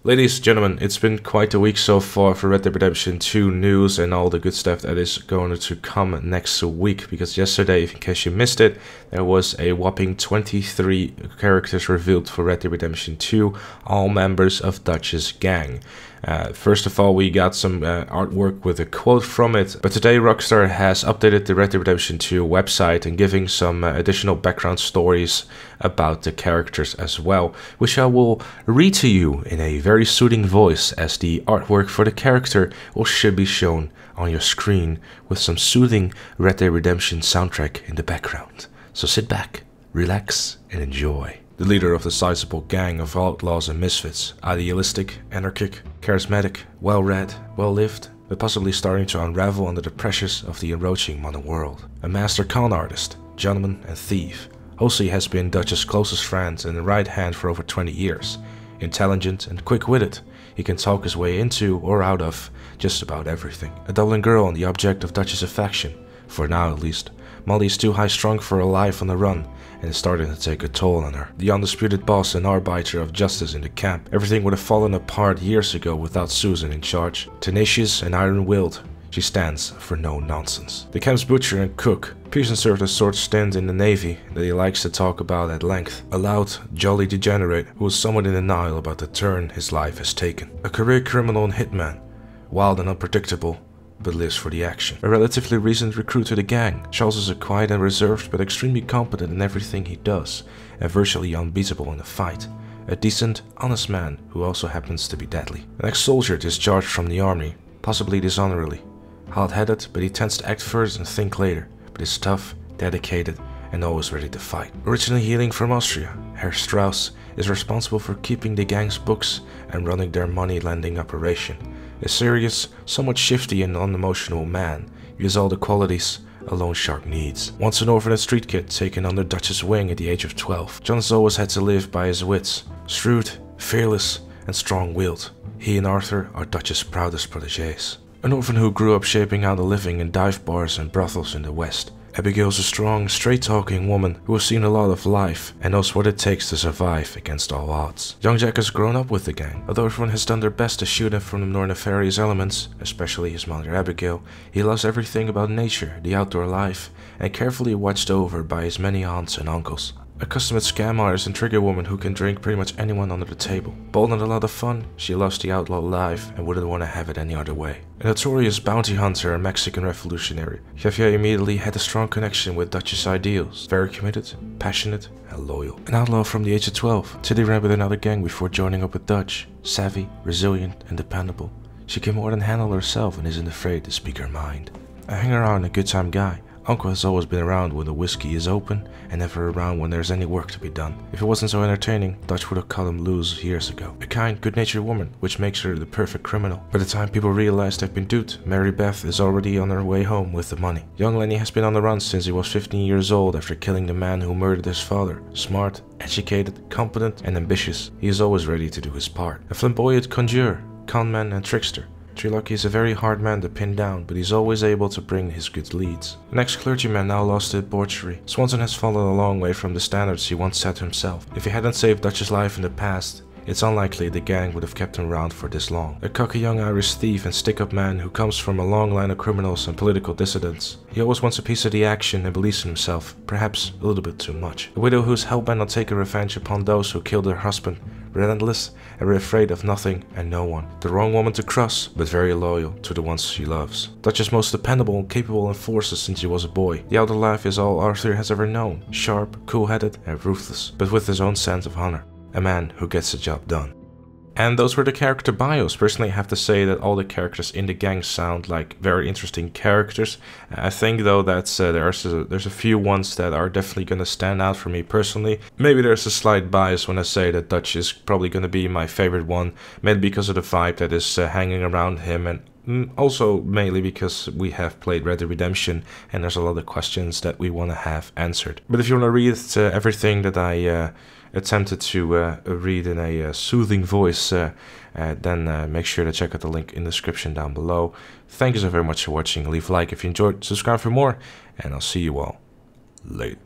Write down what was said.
Ladies and gentlemen, it's been quite a week so far for Red Dead Redemption 2 news and all the good stuff that is going to come next week, because yesterday, in case you missed it, there was a whopping 23 characters revealed for Red Dead Redemption 2, all members of Dutch's gang. First of all, we got some artwork with a quote from it, but today Rockstar has updated the Red Dead Redemption 2 website and giving some additional background stories about the characters as well, which I will read to you in a very soothing voice, as the artwork for the character should be shown on your screen with some soothing Red Dead Redemption soundtrack in the background. So sit back, relax, and enjoy. The leader of the sizable gang of outlaws and misfits, idealistic, anarchic, charismatic, well-read, well-lived, but possibly starting to unravel under the pressures of the encroaching modern world. A master con artist, gentleman and thief, HOSEA has been Dutch's closest friend and right hand for over 20 years. Intelligent and quick-witted, he can talk his way into or out of just about everything. A Dublin girl and the object of Dutch's affection, for now at least. Molly is too high-strung for a life on the run, and is starting to take a toll on her. The undisputed boss and arbiter of justice in the camp. Everything would have fallen apart years ago without Susan in charge. Tenacious and iron-willed, she stands for no nonsense. The camp's butcher and cook, Pearson served a short stint in the Navy that he likes to talk about at length. A loud, jolly degenerate who is somewhat in denial about the turn his life has taken. A career criminal and hitman, wild and unpredictable, but lives for the action. A relatively recent recruit to the gang, Charles is a quiet and reserved but extremely competent in everything he does, and virtually unbeatable in a fight. A decent, honest man who also happens to be deadly. An ex-soldier discharged from the army, possibly dishonorably. Hot-headed, but he tends to act first and think later, but is tough, dedicated, and always ready to fight. Originally hailing from Austria, Herr STRAUSS is responsible for keeping the gang's books and running their money-lending operation. A serious, somewhat shifty and unemotional man, he has all the qualities a loan shark needs. Once an orphan and street kid taken under Dutch's wing at the age of 12, John has always had to live by his wits. Shrewd, fearless, and strong-willed, he and Arthur are Dutch's proudest protégés. An orphan who grew up shaping out a living in dive bars and brothels in the West. Abigail is a strong, straight-talking woman who has seen a lot of life and knows what it takes to survive against all odds. Young Jack has grown up with the gang. Although everyone has done their best to shield him from the more nefarious elements, especially his mother Abigail, he loves everything about nature, the outdoor life, and carefully watched over by his many aunts and uncles. A consummate scam artist and trigger woman who can drink pretty much anyone under the table. Bold and a lot of fun, she loves the outlaw life and wouldn't want to have it any other way. A notorious bounty hunter and Mexican revolutionary, Javier immediately had a strong connection with Dutch's ideals. Very committed, passionate, and loyal. An outlaw from the age of 12, Tilly ran with another gang before joining up with Dutch. Savvy, resilient, and dependable. She can more than handle herself and isn't afraid to speak her mind. A hanger-on and a good-time guy. Uncle has always been around when the whiskey is open and never around when there's any work to be done. If it wasn't so entertaining, Dutch would have cut him loose years ago. A kind, good-natured woman, which makes her the perfect criminal. By the time people realize they've been duped, MARY-BETH is already on her way home with the money. Young Lenny has been on the run since he was 15 years old after killing the man who murdered his father. Smart, educated, competent, and ambitious, he is always ready to do his part. A flamboyant conjurer, conman, and trickster. TRELAWNY is a very hard man to pin down, but he's always able to bring his good leads. An ex-clergyman now lost to debauchery. SWANSON has fallen a long way from the standards he once set himself. If he hadn't saved Dutch's life in the past, it's unlikely the gang would have kept him around for this long. A cocky young Irish thief and stick-up man who comes from a long line of criminals and political dissidents. He always wants a piece of the action and believes in himself, perhaps a little bit too much. A widow who's hell-bent on taking revenge upon those who killed her husband. Relentless and afraid of nothing and no one. The wrong woman to cross, but very loyal to the ones she loves. Dutch's most dependable and capable enforcer since he was a boy. The outer life is all Arthur has ever known. Sharp, cool-headed, and ruthless, but with his own sense of honor. A man who gets the job done. And those were the character bios. Personally, I have to say that all the characters in the gang sound like very interesting characters. I think though that there's a few ones that are definitely going to stand out for me personally. Maybe there's a slight bias when I say that Dutch is probably going to be my favorite one, maybe because of the vibe that is hanging around him, and also mainly because we have played Red Dead Redemption and there's a lot of questions that we want to have answered. But if you want to read everything that I attempted to read in a soothing voice, then make sure to check out the link in the description down below. Thank you so very much for watching. Leave a like if you enjoyed, subscribe for more, and I'll see you all later.